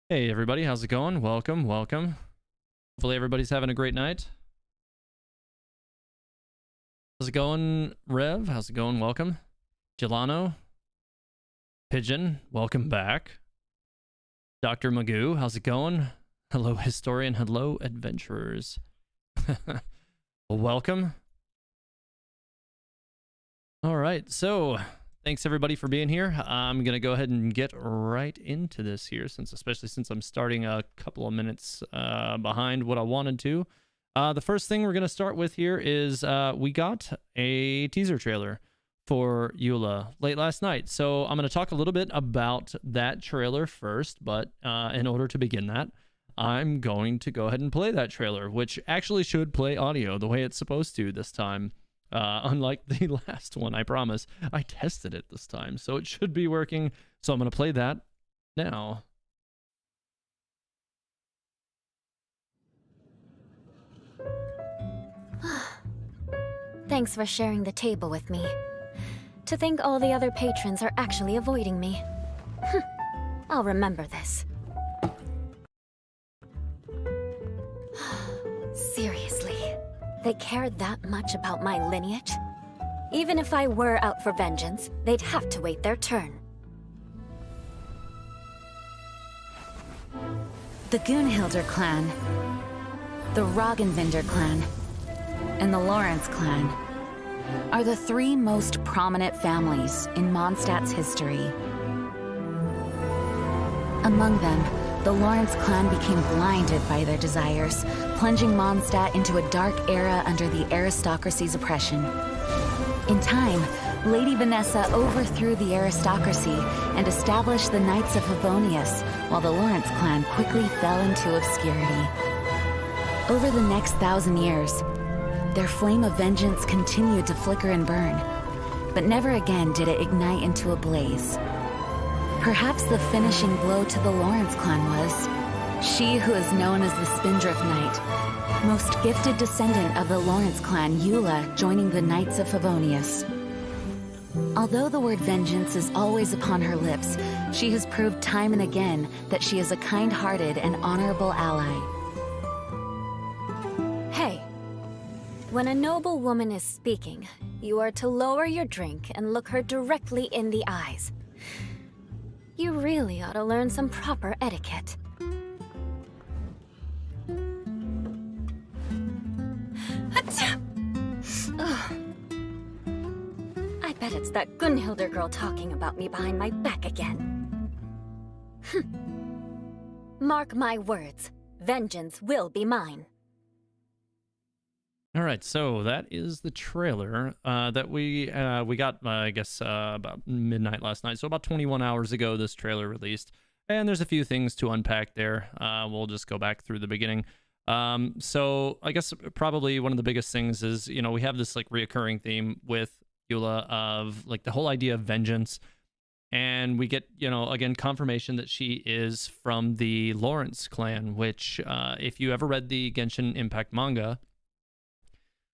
Hey everybody, how's it going? Welcome, welcome. Hopefully everybody's having a great night. How's it going, Rev? How's it going? Welcome. Gelano. Pigeon, welcome back. Dr. Magoo, how's it going? Hello, Historian. Hello, adventurers. Well, welcome. All right, so thanks everybody for being here. I'm gonna go ahead and get right into this here, especially since I'm starting a couple of minutes behind what I wanted to. The first thing we're gonna start with here is we got a teaser trailer for Eula late last night. So I'm gonna talk a little bit about that trailer first, but in order to begin that, I'm going to go ahead and play that trailer, which actually should play audio the way it's supposed to this time. Unlike the last one, I promise. I tested it this time, so it should be working. So I'm going to play that now. Thanks for sharing the table with me. To think all the other patrons are actually avoiding me. I'll remember this. Seriously, they cared that much about my lineage? Even if I were out for vengeance, they'd have to wait their turn. The Goonhilder Clan, the Gunhilder Clan, and the Lawrence Clan are the three most prominent families in Mondstadt's history. Among them, the Lawrence clan became blinded by their desires, plunging Mondstadt into a dark era under the aristocracy's oppression. In time, Lady Vanessa overthrew the aristocracy and established the Knights of Favonius, while the Lawrence clan quickly fell into obscurity. Over the next 1,000 years, their flame of vengeance continued to flicker and burn, but never again did it ignite into a blaze. Perhaps the finishing blow to the Lawrence clan was she who is known as the Spindrift Knight, most gifted descendant of the Lawrence clan, Eula, joining the Knights of Favonius. Although the word vengeance is always upon her lips, she has proved time and again that she is a kind-hearted and honorable ally. Hey, when a noble woman is speaking, you are to lower your drink and look her directly in the eyes. You really ought to learn some proper etiquette. I bet it's that Gunhilder girl talking about me behind my back again. Mark my words, vengeance will be mine. All right, so that is the trailer that we got, I guess, about midnight last night. So about 21 hours ago, this trailer released. And there's a few things to unpack there. We'll just go back through the beginning. So I guess probably one of the biggest things is, you know, we have this like reoccurring theme with Eula of like the whole idea of vengeance. And we get, you know, again, confirmation that she is from the Lawrence clan, which if you ever read the Genshin Impact manga,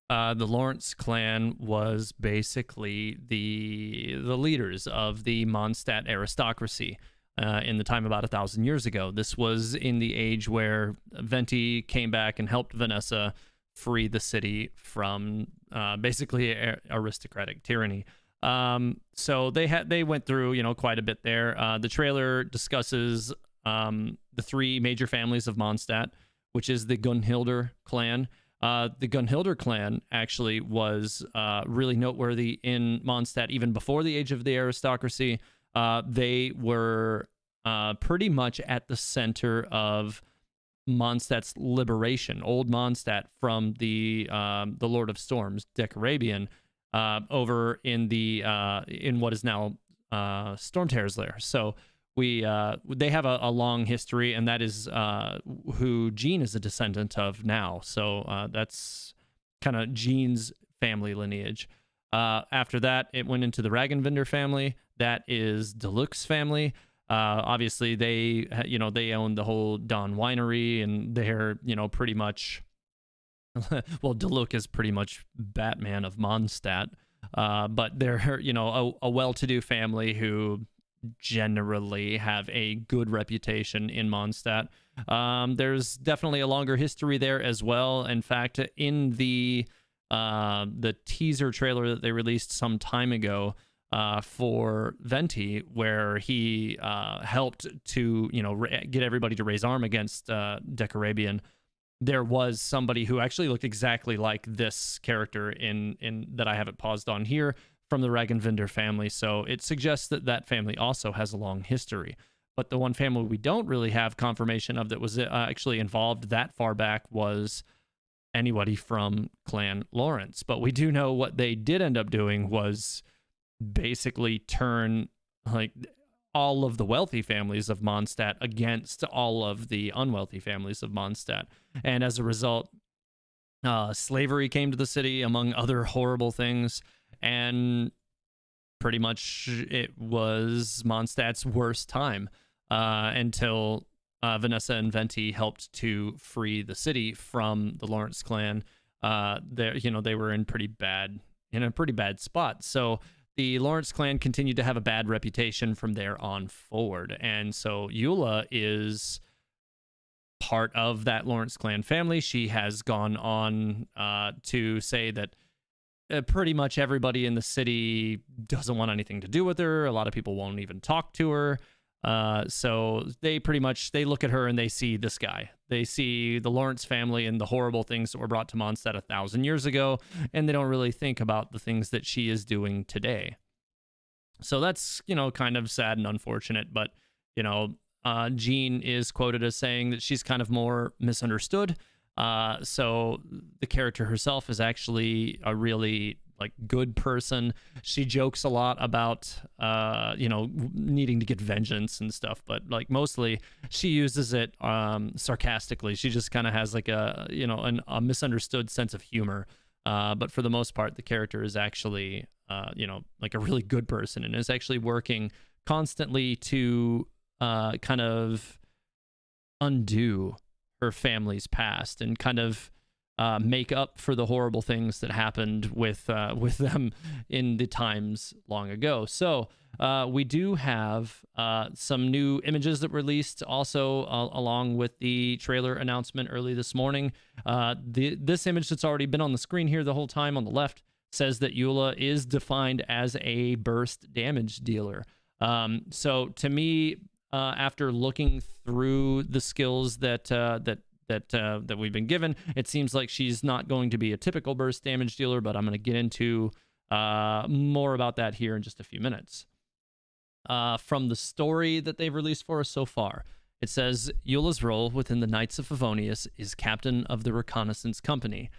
the Lawrence clan was basically the leaders of the Mondstadt aristocracy in the time about 1,000 years ago. This was in the age where Venti came back and helped Vanessa free the city from basically aristocratic tyranny. So they went through, you know, quite a bit there. The trailer discusses the three major families of Mondstadt, which is the Gunhilder Clan. The Gunhilder Clan actually was really noteworthy in Mondstadt even before the age of the aristocracy. They were pretty much at the center of Mondstadt's liberation, old Mondstadt, from the Lord of Storms, Decarabian, over in the in what is now Stormtear's lair. So they have a long history, and that is who Jean is a descendant of now. So that's kind of Jean's family lineage. After that, it went into the Ragenvinder family. That is Deluxe's family. Obviously, they own the whole Dawn Winery, and they're, you know, pretty much well, Deluxe is pretty much Batman of Mondstadt. But they're, you know, a well-to-do family who generally have a good reputation in Mondstadt. There's definitely a longer history there as well. In fact, in the teaser trailer that they released some time ago for Venti, where he helped to get everybody to raise arm against Decarabian, there was somebody who actually looked exactly like this character in that I have it paused on here, from the Ragenvinder family. So it suggests that that family also has a long history. But the one family we don't really have confirmation of that was actually involved that far back was anybody from Clan Lawrence. But we do know what they did end up doing was basically turn like all of the wealthy families of Mondstadt against all of the unwealthy families of Mondstadt. And as a result, slavery came to the city, among other horrible things. And pretty much it was Mondstadt's worst time until Vanessa and Venti helped to free the city from the Lawrence clan. They were in a pretty bad spot. So the Lawrence clan continued to have a bad reputation from there on forward. And so Eula is part of that Lawrence clan family. She has gone on to say that pretty much everybody in the city doesn't want anything to do with her. A lot of people won't even talk to her. So they look at her and they see this guy. They see the Lawrence family and the horrible things that were brought to Mondstadt 1,000 years ago, and they don't really think about the things that she is doing today. So that's, kind of sad and unfortunate, but, Jean is quoted as saying that she's kind of more misunderstood. So the character herself is actually a really good person. She jokes a lot about needing to get vengeance and stuff, but mostly she uses it sarcastically. She just kind of has a misunderstood sense of humor. But for the most part, the character is actually a really good person and is actually working constantly to kind of undo her family's past and kind of make up for the horrible things that happened with them in the times long ago. So we do have some new images that were released also along with the trailer announcement early this morning. This image that's already been on the screen here the whole time on the left says that Eula is defined as a burst damage dealer. So to me, after looking through the skills that we've been given, it seems like she's not going to be a typical burst damage dealer, but I'm going to get into more about that here in just a few minutes. From the story that they've released for us so far, it says Eula's role within the Knights of Favonius is captain of the reconnaissance company.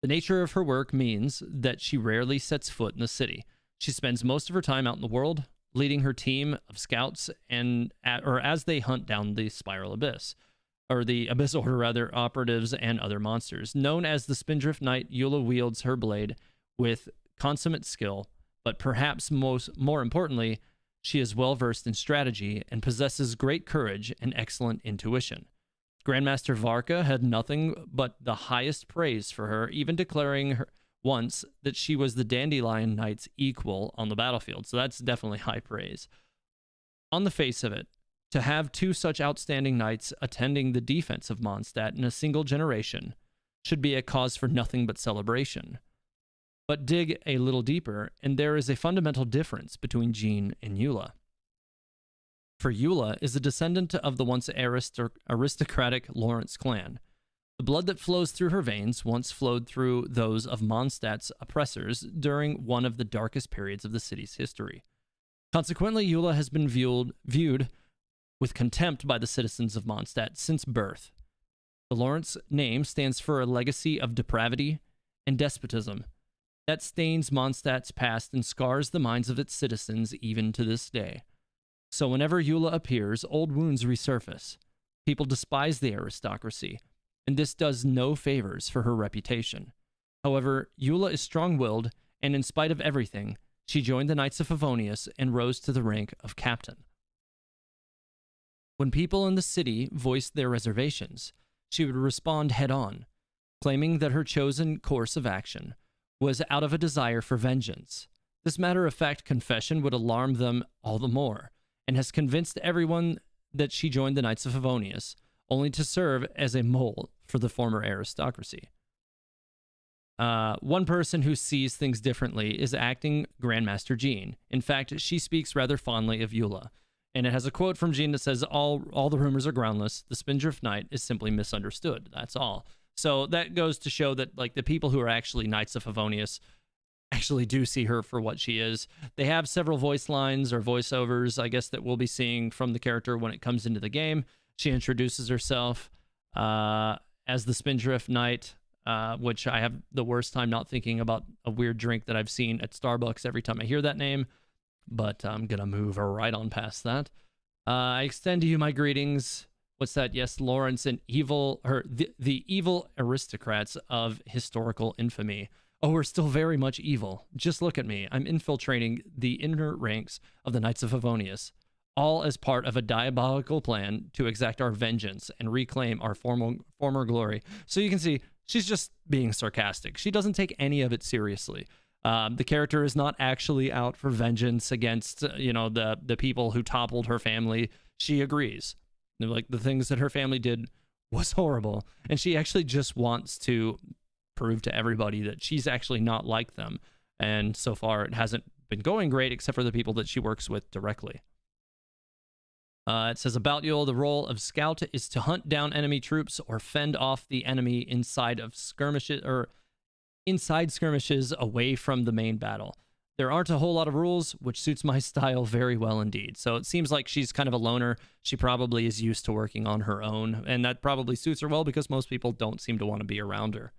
The nature of her work means that she rarely sets foot in the city. She spends most of her time out in the world, leading her team of scouts as they hunt down the Spiral Abyss. Or the Abyss Order, rather, operatives and other monsters. Known as the Spindrift Knight, Eula wields her blade with consummate skill, but perhaps more importantly, she is well-versed in strategy and possesses great courage and excellent intuition. Grandmaster Varka had nothing but the highest praise for her, even declaring her once that she was the Dandelion Knight's equal on the battlefield. So that's definitely high praise. On the face of it, to have two such outstanding knights attending the defense of Mondstadt in a single generation should be a cause for nothing but celebration. But dig a little deeper, and there is a fundamental difference between Jean and Eula. For Eula is a descendant of the once aristocratic Lawrence clan. The blood that flows through her veins once flowed through those of Mondstadt's oppressors during one of the darkest periods of the city's history. Consequently, Eula has been viewed with contempt by the citizens of Mondstadt since birth. The Lawrence name stands for a legacy of depravity and despotism that stains Mondstadt's past and scars the minds of its citizens even to this day. So whenever Eula appears, old wounds resurface. People despise the aristocracy, and this does no favors for her reputation. However, Eula is strong-willed, and in spite of everything, she joined the Knights of Favonius and rose to the rank of captain. When people in the city voiced their reservations, she would respond head-on, claiming that her chosen course of action was out of a desire for vengeance. This matter-of-fact confession would alarm them all the more, and has convinced everyone that she joined the Knights of Favonius, only to serve as a mole for the former aristocracy. One person who sees things differently is acting Grandmaster Jean. In fact, she speaks rather fondly of Eula. And it has a quote from Jean that says, all the rumors are groundless. The Spindrift Knight is simply misunderstood. That's all. So that goes to show that like the people who are actually Knights of Favonius actually do see her for what she is. They have several voice lines or voiceovers, I guess, that we'll be seeing from the character when it comes into the game. She introduces herself as the Spindrift Knight, which I have the worst time not thinking about a weird drink that I've seen at Starbucks every time I hear that name. But I'm going to move right on past that. I extend to you my greetings. What's that? Yes, Lawrence and the evil aristocrats of historical infamy. Oh, we're still very much evil. Just look at me. I'm infiltrating the inner ranks of the Knights of Favonius, all as part of a diabolical plan to exact our vengeance and reclaim our former glory. So you can see she's just being sarcastic. She doesn't take any of it seriously. The character is not actually out for vengeance against, the people who toppled her family. She agrees. Like, the things that her family did was horrible. And she actually just wants to prove to everybody that she's actually not like them. And so far, it hasn't been going great, except for the people that she works with directly. It says about Eula, the role of scout is to hunt down enemy troops or fend off the enemy inside skirmishes away from the main battle. There aren't a whole lot of rules, which suits my style very well indeed. So it seems like she's kind of a loner. She probably is used to working on her own, and that probably suits her well because most people don't seem to want to be around her.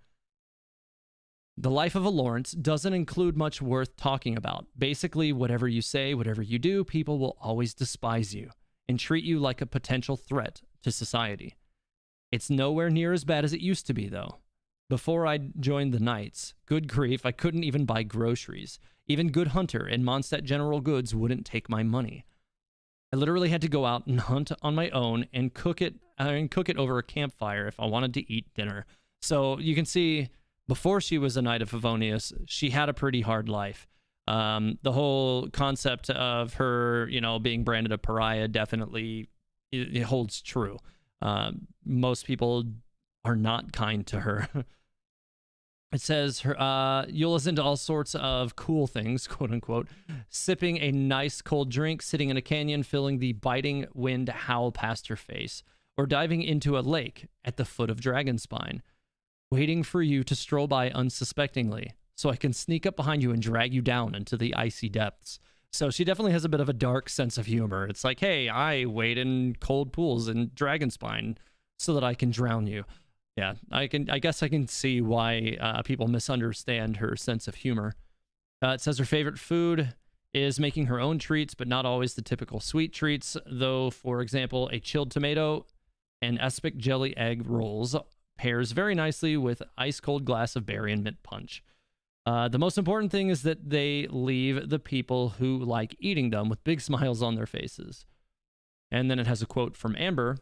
The life of a Lawrence doesn't include much worth talking about. Basically, whatever you say, whatever you do, people will always despise you and treat you like a potential threat to society. It's nowhere near as bad as it used to be, though. Before I joined the Knights, good grief, I couldn't even buy groceries. Even Good Hunter and Mondstadt General Goods wouldn't take my money. I literally had to go out and hunt on my own and cook it over a campfire if I wanted to eat dinner. So you can see, before she was a Knight of Favonius, she had a pretty hard life. The whole concept of her, being branded a pariah definitely it holds true. Most people are not kind to her. It says Eula's into all sorts of cool things, quote unquote, sipping a nice cold drink, sitting in a canyon, feeling the biting wind howl past her face, or diving into a lake at the foot of Dragonspine, waiting for you to stroll by unsuspectingly, so I can sneak up behind you and drag you down into the icy depths. So she definitely has a bit of a dark sense of humor. It's like, hey, I wade in cold pools in Dragonspine so that I can drown you. Yeah, I guess I can see why people misunderstand her sense of humor. It says her favorite food is making her own treats, but not always the typical sweet treats, though, for example, a chilled tomato and aspic jelly egg rolls pairs very nicely with ice-cold glass of berry and mint punch. The most important thing is that they leave the people who like eating them with big smiles on their faces. And then it has a quote from Amber.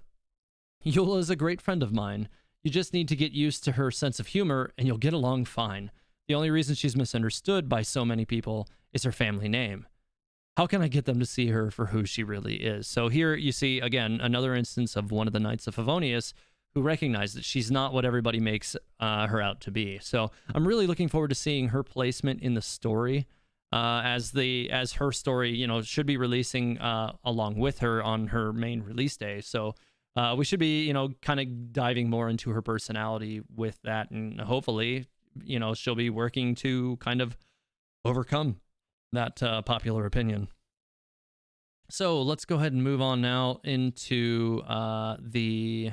Eula is a great friend of mine. You just need to get used to her sense of humor and you'll get along fine. The only reason she's misunderstood by so many people is her family name. How can I get them to see her for who she really is? So here you see, again, another instance of one of the Knights of Favonius who recognize that she's not what everybody makes her out to be. So I'm really looking forward to seeing her placement in the story as her story, should be releasing along with her on her main release day. So we should be, kind of diving more into her personality with that. And hopefully, she'll be working to kind of overcome that popular opinion. So let's go ahead and move on now into the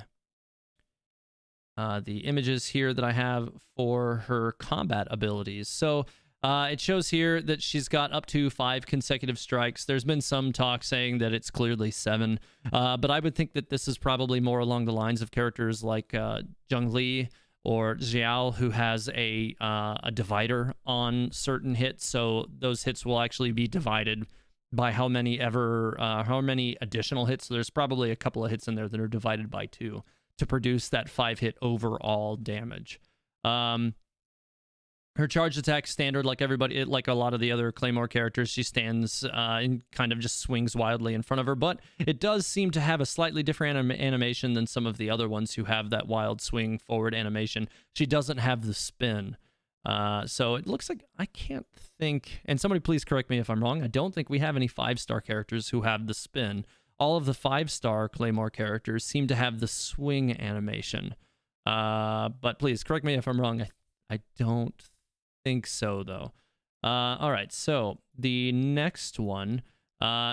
images here that I have for her combat abilities. So it shows here that she's got up to 5 consecutive strikes. There's been some talk saying that it's clearly 7, but I would think that this is probably more along the lines of characters like Zhongli or Xiao, who has a divider on certain hits. So those hits will actually be divided by how many additional hits. So there's probably a couple of hits in there that are divided by 2 to produce that 5-hit overall damage. Her charge attack standard, like everybody, like a lot of the other Claymore characters, she stands and kind of just swings wildly in front of her. But it does seem to have a slightly different animation than some of the other ones who have that wild swing forward animation. She doesn't have the spin. So it looks like, I can't think, and somebody please correct me if I'm wrong, I don't think we have any 5-star characters who have the spin. All of the 5-star Claymore characters seem to have the swing animation. But please correct me if I'm wrong. I don't think so, though. All right, so the next one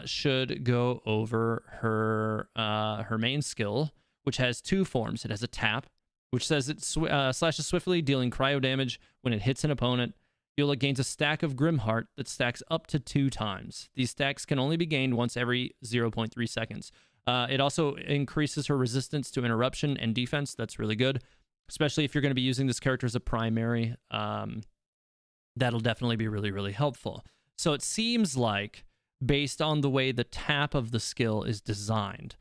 should go over her main skill, which has 2 forms. It has a tap, which says it slashes swiftly, dealing cryo damage when it hits an opponent. Eula gains a stack of Grimheart that stacks up to 2 times. These stacks can only be gained once every 0.3 seconds. It also increases her resistance to interruption and defense. That's really good, especially if you're going to be using this character as a primary. That'll definitely be really, really helpful. So it seems like, based on the way the tap of the skill is designed,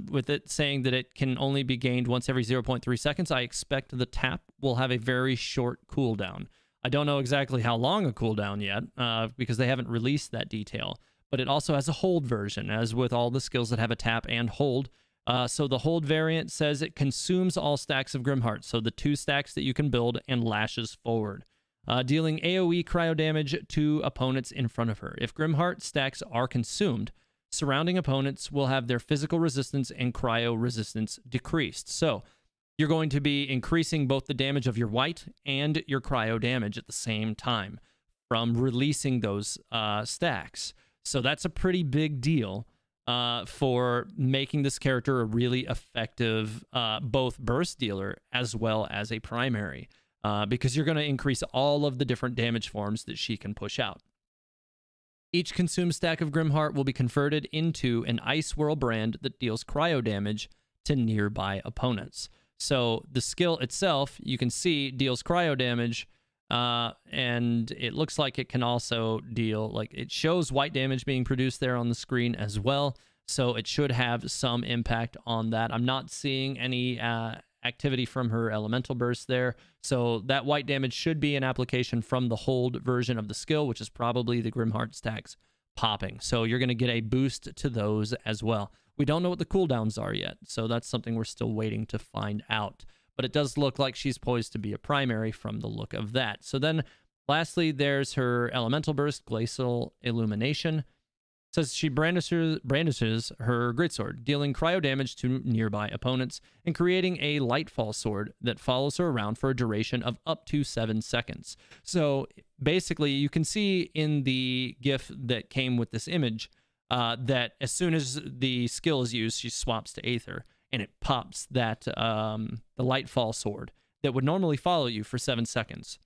with it saying that it can only be gained once every 0.3 seconds, I expect the tap will have a very short cooldown. I don't know exactly how long a cooldown yet, because they haven't released that detail, but it also has a hold version, as with all the skills that have a tap and hold. So the hold variant says it consumes all stacks of Grimheart, so the 2 stacks that you can build, and lashes forward, dealing AoE cryo damage to opponents in front of her. If Grimheart stacks are consumed, surrounding opponents will have their physical resistance and cryo resistance decreased. So you're going to be increasing both the damage of your white and your cryo damage at the same time from releasing those stacks. So that's a pretty big deal for making this character a really effective both burst dealer as well as a primary. Because you're going to increase all of the different damage forms that she can push out. Each consumed stack of Grimheart will be converted into an Ice Whirl brand that deals cryo damage to nearby opponents. So the skill itself, you can see, deals cryo damage, and it looks like it can also deal, like, it shows white damage being produced there on the screen as well. So it should have some impact on that. I'm not seeing any activity from her elemental burst there, so that white damage should be an application from the hold version of the skill, which is probably the Grimheart stacks popping. So you're going to get a boost to those as well. We don't know what the cooldowns are yet, so that's something we're still waiting to find out, but it does look like she's poised to be a primary from the look of that. So then lastly, there's her elemental burst, Glacial Illumination. Says she brandishes her greatsword, dealing cryo damage to nearby opponents and creating a lightfall sword that follows her around for a duration of up to 7 seconds. So basically, you can see in the GIF that came with this image that as soon as the skill is used, she swaps to Aether, and it pops that the lightfall sword that would normally follow you for 7 seconds.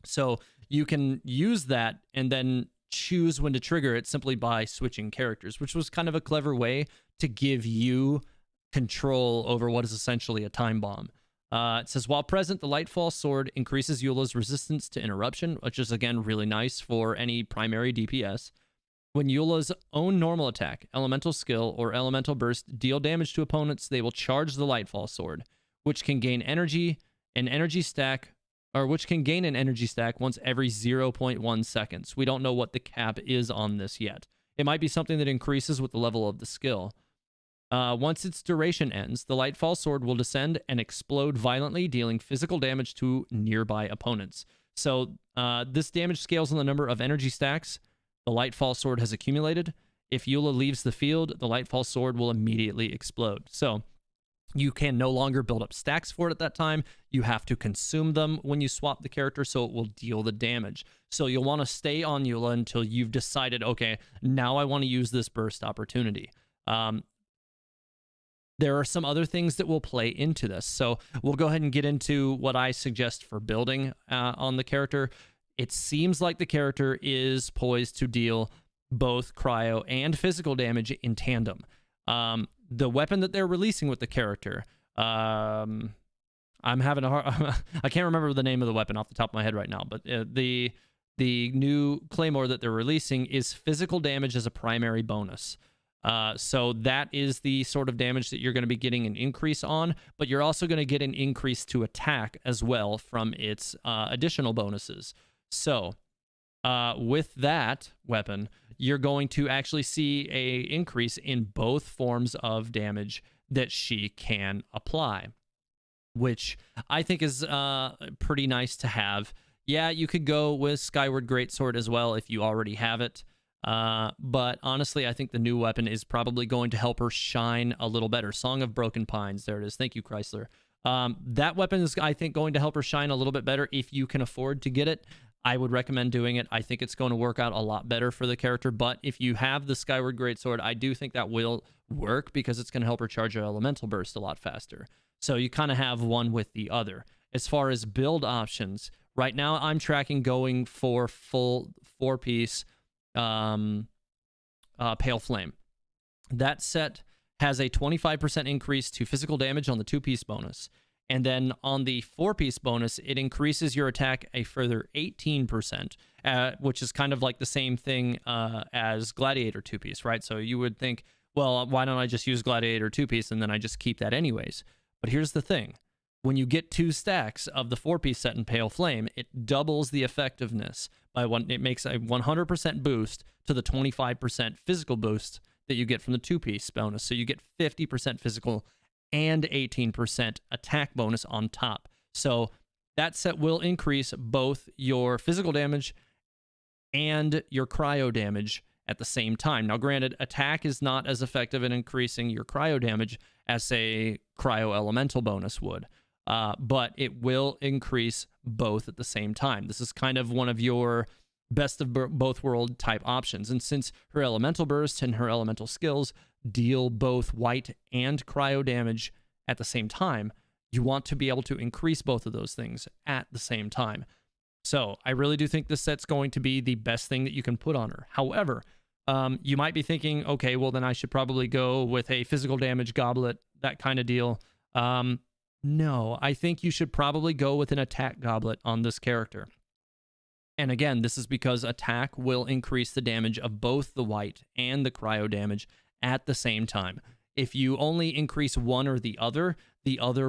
So you can use that and then choose when to trigger it simply by switching characters, which was kind of a clever way to give you control over what is essentially a time bomb. It says, while present, the Lightfall Sword increases Eula's resistance to interruption, which is, again, really nice for any primary DPS. When Eula's own normal attack, elemental skill, or elemental burst deal damage to opponents, they will charge the Lightfall Sword, which can gain an energy stack once every 0.1 seconds. We don't know what the cap is on this yet. It might be something that increases with the level of the skill. Once its duration ends, the Lightfall Sword will descend and explode violently, dealing physical damage to nearby opponents. So this damage scales on the number of energy stacks the Lightfall Sword has accumulated. If Eula leaves the field, the Lightfall Sword will immediately explode. So you can no longer build up stacks for it at that time. You have to consume them when you swap the character, so it will deal the damage. So you'll want to stay on Eula until you've decided, okay, now I want to use this burst opportunity. There are some other things that will play into this. So we'll go ahead and get into what I suggest for building on the character. It seems like the character is poised to deal both cryo and physical damage in tandem. The weapon that they're releasing with the character, I'm having a hard... I can't remember the name of the weapon off the top of my head right now, but the new Claymore that they're releasing is physical damage as a primary bonus. So that is the sort of damage that you're going to be getting an increase on, but you're also going to get an increase to attack as well from its additional bonuses. So with that weapon, you're going to actually see a increase in both forms of damage that she can apply, which I think is pretty nice to have. Yeah, you could go with Skyward Greatsword as well if you already have it. But honestly, I think the new weapon is probably going to help her shine a little better. Song of Broken Pines. There it is. Thank you, Chrysler. That weapon is, I think, going to help her shine a little bit better if you can afford to get it. I would recommend doing it. I think it's going to work out a lot better for the character. But if you have the Skyward Greatsword, I do think that will work because it's going to help her charge her Elemental Burst a lot faster. So you kind of have one with the other. As far as build options, right now I'm tracking going for full 4-piece Pale Flame. That set has a 25% increase to physical damage on the 2-piece bonus. And then on the 4-piece bonus, it increases your attack a further 18%, which is kind of like the same thing as Gladiator 2-piece, right? So you would think, well, why don't I just use Gladiator 2-piece and then I just keep that anyways? But here's the thing. When you get 2 stacks of the 4-piece set in Pale Flame, it doubles the effectiveness by one. It makes a 100% boost to the 25% physical boost that you get from the 2-piece bonus. So you get 50% physical and 18% attack bonus on top. So that set will increase both your physical damage and your cryo damage at the same time. Now, granted, attack is not as effective in increasing your cryo damage as a cryo elemental bonus would, but it will increase both at the same time. This is kind of one of your best of both world type options. And since her elemental burst and her elemental skills deal both white and cryo damage at the same time, you want to be able to increase both of those things at the same time. So I really do think this set's going to be the best thing that you can put on her. However, you might be thinking, okay, well then I should probably go with a physical damage goblet, that kind of deal. No, I think you should probably go with an attack goblet on this character. And again, this is because attack will increase the damage of both the white and the cryo damage at the same time. If you only increase one or the other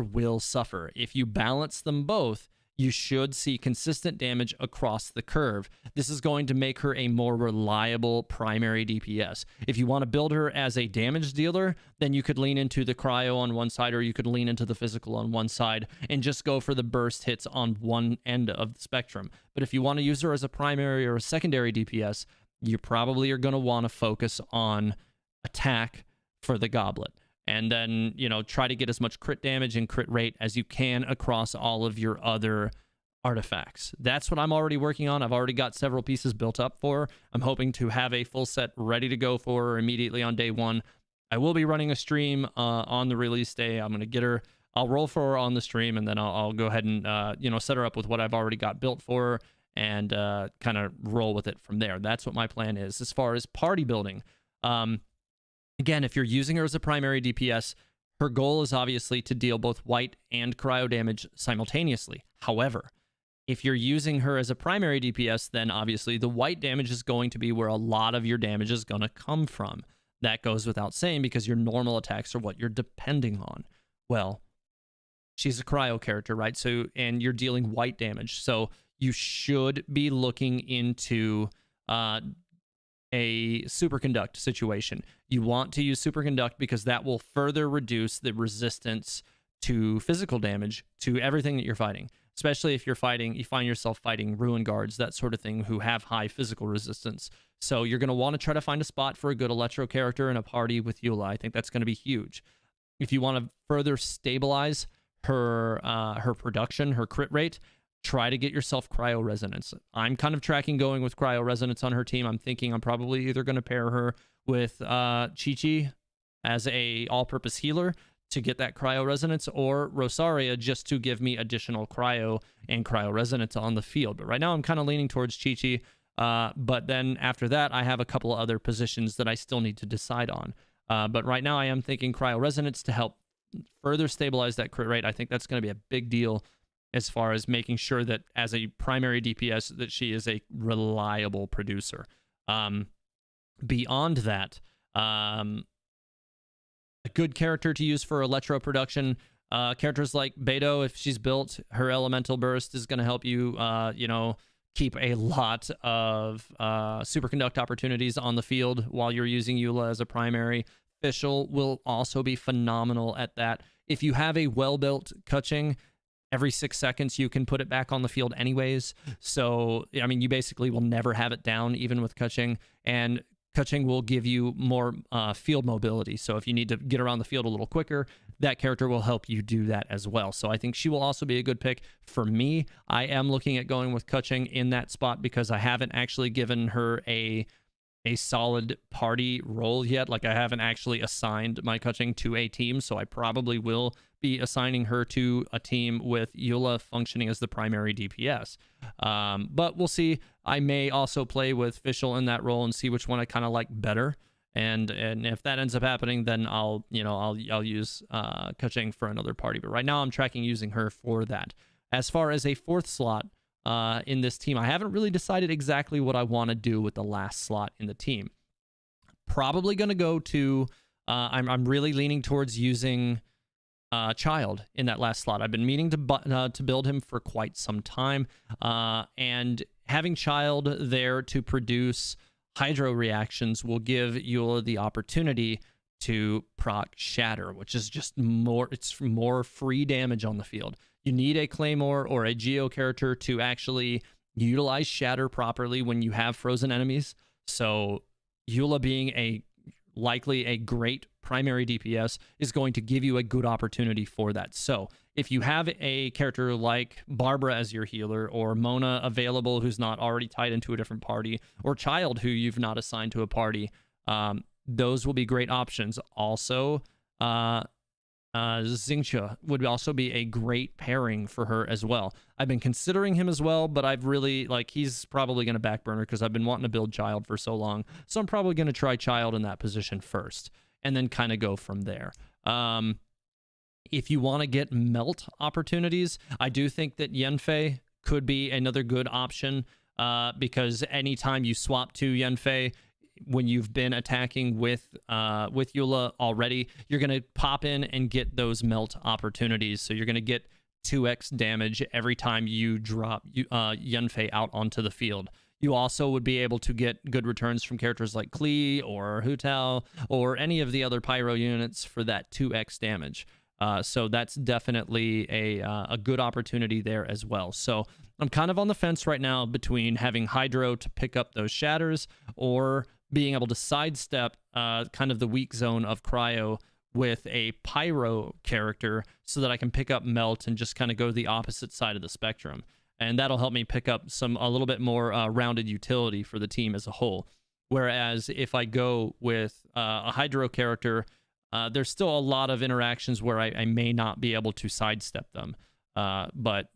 will suffer. If you balance them both, you should see consistent damage across the curve. This is going to make her a more reliable primary DPS. If you want to build her as a damage dealer, then you could lean into the cryo on one side, or you could lean into the physical on one side and just go for the burst hits on one end of the spectrum. But if you want to use her as a primary or a secondary DPS, you probably are going to want to focus on attack for the goblet. And then, you know, try to get as much crit damage and crit rate as you can across all of your other artifacts. That's what I'm already working on. I've already got several pieces built up for her. I'm hoping to have a full set ready to go for her immediately on day one. I will be running a stream on the release day. I'm going to get her. I'll roll for her on the stream, and then I'll go ahead and, set her up with what I've already got built for her and kind of roll with it from there. That's what my plan is. As far as party building, again, if you're using her as a primary DPS, her goal is obviously to deal both white and cryo damage simultaneously. However, if you're using her as a primary DPS, then obviously the white damage is going to be where a lot of your damage is going to come from. That goes without saying because your normal attacks are what you're depending on. Well, she's a cryo character, right? So, and you're dealing white damage. So you should be looking into a superconduct situation. You want to use superconduct because that will further reduce the resistance to physical damage to everything that you're fighting, especially if you find yourself fighting ruin guards, that sort of thing, who have high physical resistance. So you're going to want to try to find a spot for a good electro character in a party with Eula. I think that's going to be huge. If you want to further stabilize her production, her crit rate, try to get yourself cryo resonance. I'm kind of tracking going with cryo resonance on her team. I'm thinking I'm probably either going to pair her with Chi-Chi as a all-purpose healer to get that cryo resonance, or Rosaria just to give me additional cryo and cryo resonance on the field. But right now I'm kind of leaning towards Chi-Chi. But then after that, I have a couple of other positions that I still need to decide on. But right now I am thinking cryo resonance to help further stabilize that crit rate. I think that's going to be a big deal as far as making sure that as a primary DPS that she is a reliable producer. Beyond that, A good character to use for Electro production. Characters like Beto, if she's built, her elemental burst is going to help you, keep a lot of superconduct opportunities on the field while you're using Eula as a primary. Fischl will also be phenomenal at that. If you have a well-built Kuching, every 6 seconds you can put it back on the field anyways. So, I mean, you basically will never have it down, even with Kuching. And Kuching will give you more field mobility. So if you need to get around the field a little quicker, that character will help you do that as well. So I think she will also be a good pick. For me, I am looking at going with Kuching in that spot because I haven't actually given her a solid party role yet. Like, I haven't actually assigned my Kuching to a team, so I probably will be assigning her to a team with Eula functioning as the primary DPS. But we'll see. I may also play with Fischl in that role and see which one I kind of like better. And if that ends up happening, then I'll use Kuching for another party. But right now I'm tracking using her for that. As far as a fourth slot in this team, I haven't really decided exactly what I want to do with the last slot in the team. Probably going to go to I'm really leaning towards using Child in that last slot. I've been meaning to build him for quite some time, and having Child there to produce hydro reactions will give Eula the opportunity to proc Shatter, which is just more free damage on the field. You need a Claymore or a Geo character to actually utilize Shatter properly when you have frozen enemies. So Eula being likely a great primary DPS is going to give you a good opportunity for that. So if you have a character like Barbara as your healer, or Mona available who's not already tied into a different party, or Child who you've not assigned to a party, those will be great options. Also, Xingqiu would also be a great pairing for her as well. I've been considering him as well, but I've really, he's probably going to backburner because I've been wanting to build Child for so long. So I'm probably going to try Child in that position first and then kind of go from there. If you want to get melt opportunities, I do think that Yanfei could be another good option because anytime you swap to Yanfei, when you've been attacking with Eula already, you're going to pop in and get those melt opportunities. So you're going to get 2x damage every time you drop Yanfei out onto the field. You also would be able to get good returns from characters like Klee or Hu Tao or any of the other Pyro units for that 2x damage. So that's definitely a good opportunity there as well. So I'm kind of on the fence right now between having Hydro to pick up those shatters or being able to sidestep kind of the weak zone of Cryo with a Pyro character so that I can pick up Melt and just kind of go to the opposite side of the spectrum. And that'll help me pick up a little bit more rounded utility for the team as a whole. Whereas if I go with a Hydro character, there's still a lot of interactions where I may not be able to sidestep them. But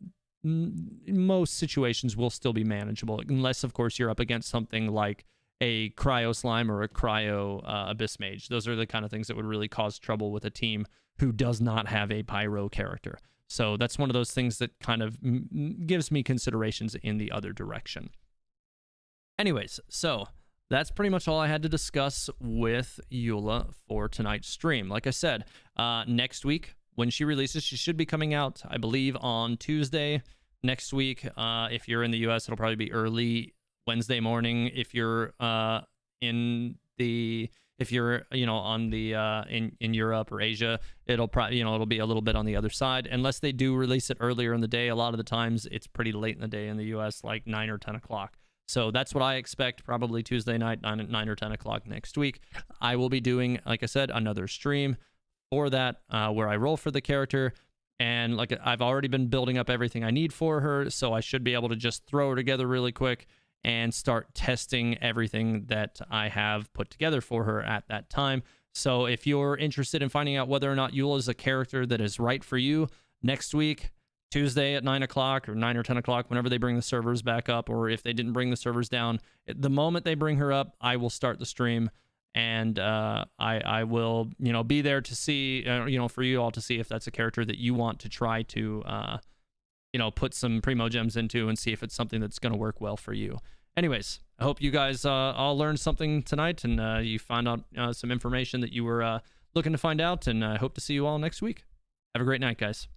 in most situations will still be manageable, unless, of course, you're up against something like a Cryo Slime or a Cryo Abyss Mage. Those are the kind of things that would really cause trouble with a team who does not have a Pyro character. So that's one of those things that kind of gives me considerations in the other direction. Anyways, so that's pretty much all I had to discuss with Eula for tonight's stream. Like I said, next week when she releases, she should be coming out, I believe, on Tuesday next week. If you're in the US, it'll probably be early Wednesday morning. If you're in Europe or Asia, it'll probably, it'll be a little bit on the other side, unless they do release it earlier in the day. A lot of the times it's pretty late in the day in the US, like 9 or 10 o'clock. So that's what I expect, probably Tuesday night, 9 or 10 o'clock next week. I will be doing, like I said, another stream for that, where I roll for the character. And like I've already been building up everything I need for her, so I should be able to just throw her together really quick and start testing everything that I have put together for her at that time. So if you're interested in finding out whether or not Eula is a character that is right for you, next week, Tuesday at 9 o'clock or 9 or 10 o'clock, whenever they bring the servers back up, or if they didn't bring the servers down, the moment they bring her up, I will start the stream, and I will, be there to see, for you all to see if that's a character that you want to try to, put some Primo Gems into and see if it's something that's going to work well for you. Anyways, I hope you guys all learned something tonight, and you found out some information that you were looking to find out, and I hope to see you all next week. Have a great night, guys.